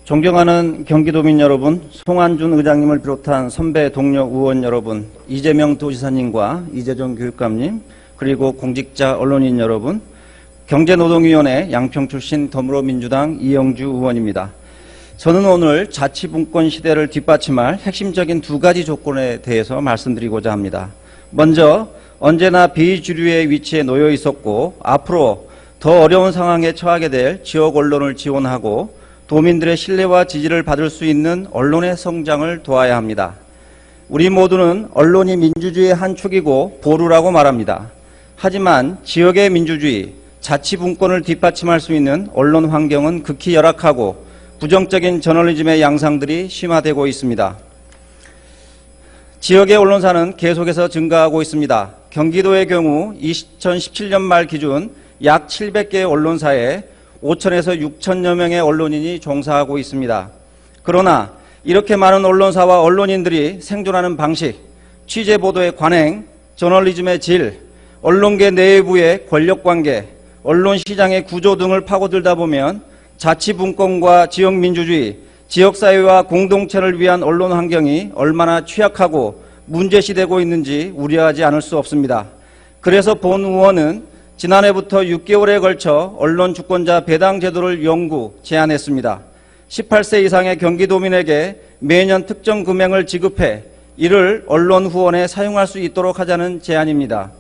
존경하는 경기도민 여러분, 송환준 의장님을 비롯한 선배 동료 의원 여러분, 이재명 도지사님과 이재종 교육감님, 그리고 공직자 언론인 여러분, 경제노동위원회 양평 출신 더불어민주당 이영주 의원입니다. 저는 오늘 자치분권 시대를 뒷받침할 핵심적인 두 가지 조건에 대해서 말씀드리고자 합니다. 먼저 언제나 비주류의 위치에 놓여 있었고 앞으로 더 어려운 상황에 처하게 될 지역 언론을 지원하고 도민들의 신뢰와 지지를 받을 수 있는 언론의 성장을 도와야 합니다. 우리 모두는 언론이 민주주의의 한 축이고 보루라고 말합니다. 하지만 지역의 민주주의, 자치분권을 뒷받침할 수 있는 언론 환경은 극히 열악하고 부정적인 저널리즘의 양상들이 심화되고 있습니다. 지역의 언론사는 계속해서 증가하고 있습니다. 경기도의 경우 2017년 말 기준 약 700개의 언론사에 5천에서 6천여 명의 언론인이 종사하고 있습니다. 그러나 이렇게 많은 언론사와 언론인들이 생존하는 방식, 취재보도의 관행, 저널리즘의 질, 언론계 내부의 권력관계, 언론시장의 구조 등을 파고들다 보면 자치분권과 지역민주주의, 지역사회와 공동체를 위한 언론 환경이 얼마나 취약하고 문제시되고 있는지 우려하지 않을 수 없습니다. 그래서 본 의원은 지난해부터 6개월에 걸쳐 언론주권자 배당 제도를 연구, 제안했습니다. 18세 이상의 경기도민에게 매년 특정 금액을 지급해 이를 언론 후원에 사용할 수 있도록 하자는 제안입니다.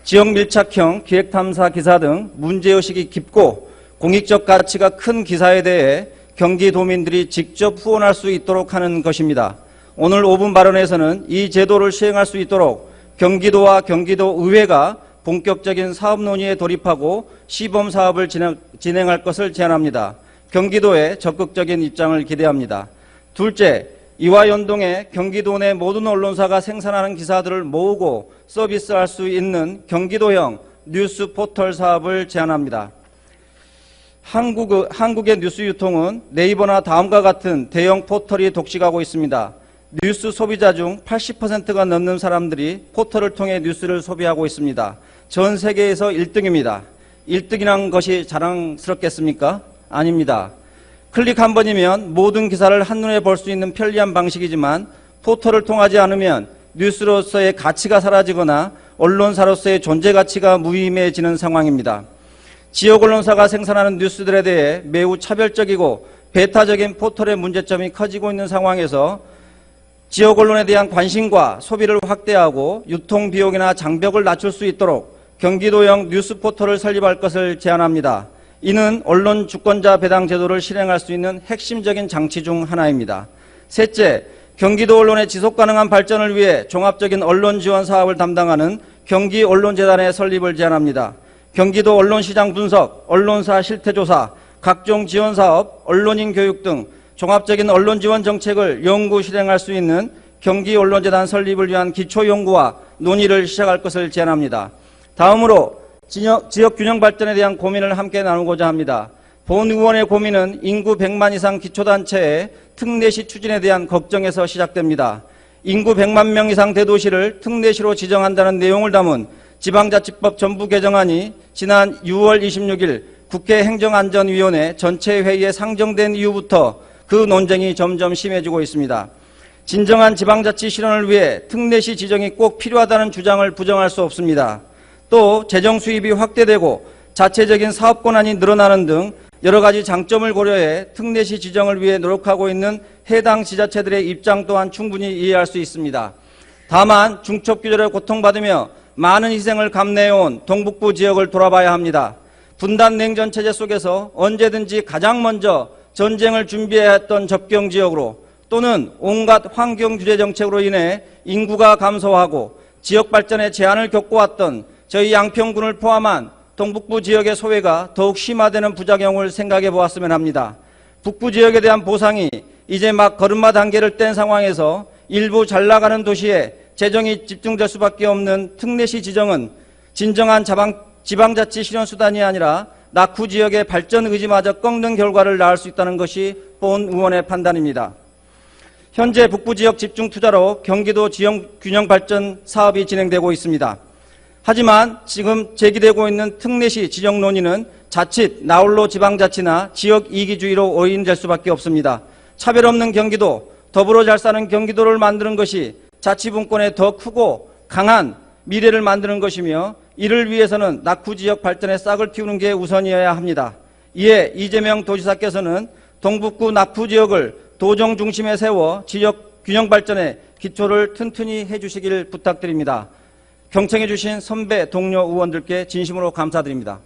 지역 밀착형 기획탐사 기사 등 문제의식이 깊고 공익적 가치가 큰 기사에 대해 경기도민들이 직접 후원할 수 있도록 하는 것입니다. 오늘 5분 발언에서는 이 제도를 시행할 수 있도록 경기도와 경기도 의회가 본격적인 사업 논의에 돌입하고 시범 사업을 진행할 것을 제안합니다. 경기도의 적극적인 입장을 기대합니다. 둘째, 이와 연동해 경기도 내 모든 언론사가 생산하는 기사들을 모으고 서비스할 수 있는 경기도형 뉴스 포털 사업을 제안합니다. 한국의 뉴스 유통은 네이버나 다음과 같은 대형 포털이 독식하고 있습니다. 뉴스 소비자 중 80%가 넘는 사람들이 포털을 통해 뉴스를 소비하고 있습니다. 전 세계에서 1등입니다. 1등이란 것이 자랑스럽겠습니까? 아닙니다. 클릭 한 번이면 모든 기사를 한눈에 볼 수 있는 편리한 방식이지만 포털을 통하지 않으면 뉴스로서의 가치가 사라지거나 언론사로서의 존재 가치가 무의미해지는 상황입니다. 지역 언론사가 생산하는 뉴스들에 대해 매우 차별적이고 배타적인 포털의 문제점이 커지고 있는 상황에서 지역 언론에 대한 관심과 소비를 확대하고 유통 비용이나 장벽을 낮출 수 있도록 경기도형 뉴스 포털을 설립할 것을 제안합니다. 이는 언론 주권자 배당 제도를 실행할 수 있는 핵심적인 장치 중 하나입니다. 셋째, 경기도 언론의 지속 가능한 발전을 위해 종합적인 언론 지원 사업을 담당하는 경기언론재단의 설립을 제안합니다. 경기도 언론시장 분석, 언론사 실태조사, 각종 지원사업, 언론인 교육 등 종합적인 언론 지원 정책을 연구 실행할 수 있는 경기언론재단 설립을 위한 기초연구와 논의를 시작할 것을 제안합니다. 다음으로 지역 균형 발전에 대한 고민을 함께 나누고자 합니다. 본 의원의 고민은 인구 100만 이상 기초단체의 특례시 추진에 대한 걱정에서 시작됩니다. 인구 100만 명 이상 대도시를 특례시로 지정한다는 내용을 담은 지방자치법 전부 개정안이 지난 6월 26일 국회 행정안전위원회 전체 회의에 상정된 이후부터 그 논쟁이 점점 심해지고 있습니다. 진정한 지방자치 실현을 위해 특례시 지정이 꼭 필요하다는 주장을 부정할 수 없습니다. 또 재정 수입이 확대되고 자체적인 사업 권한이 늘어나는 등 여러 가지 장점을 고려해 특례시 지정을 위해 노력하고 있는 해당 지자체들의 입장 또한 충분히 이해할 수 있습니다. 다만 중첩규제를 고통받으며 많은 희생을 감내해온 동북부 지역을 돌아봐야 합니다. 분단 냉전 체제 속에서 언제든지 가장 먼저 전쟁을 준비해야 했던 접경 지역으로 또는 온갖 환경 규제 정책으로 인해 인구가 감소하고 지역 발전에 제한을 겪어왔던 저희 양평군을 포함한 동북부 지역의 소외가 더욱 심화되는 부작용을 생각해 보았으면 합니다. 북부 지역에 대한 보상이 이제 막 걸음마 단계를 뗀 상황에서 일부 잘 나가는 도시에 재정이 집중될 수밖에 없는 특례시 지정은 진정한 지방자치 실현 수단이 아니라 낙후 지역의 발전 의지마저 꺾는 결과를 낳을 수 있다는 것이 본 의원의 판단입니다. 현재 북부 지역 집중 투자로 경기도 지역 균형 발전 사업이 진행되고 있습니다. 하지만 지금 제기되고 있는 특례시 지정 논의는 자칫 나홀로 지방자치나 지역 이기주의로 오인될 수밖에 없습니다. 차별 없는 경기도, 더불어 잘 사는 경기도를 만드는 것이 자치분권의 더 크고 강한 미래를 만드는 것이며, 이를 위해서는 낙후지역 발전에 싹을 틔우는 게 우선이어야 합니다. 이에 이재명 도지사께서는 동북구 낙후지역을 도정 중심에 세워 지역 균형 발전에 기초를 튼튼히 해주시길 부탁드립니다. 경청해 주신 선배 동료 의원들께 진심으로 감사드립니다.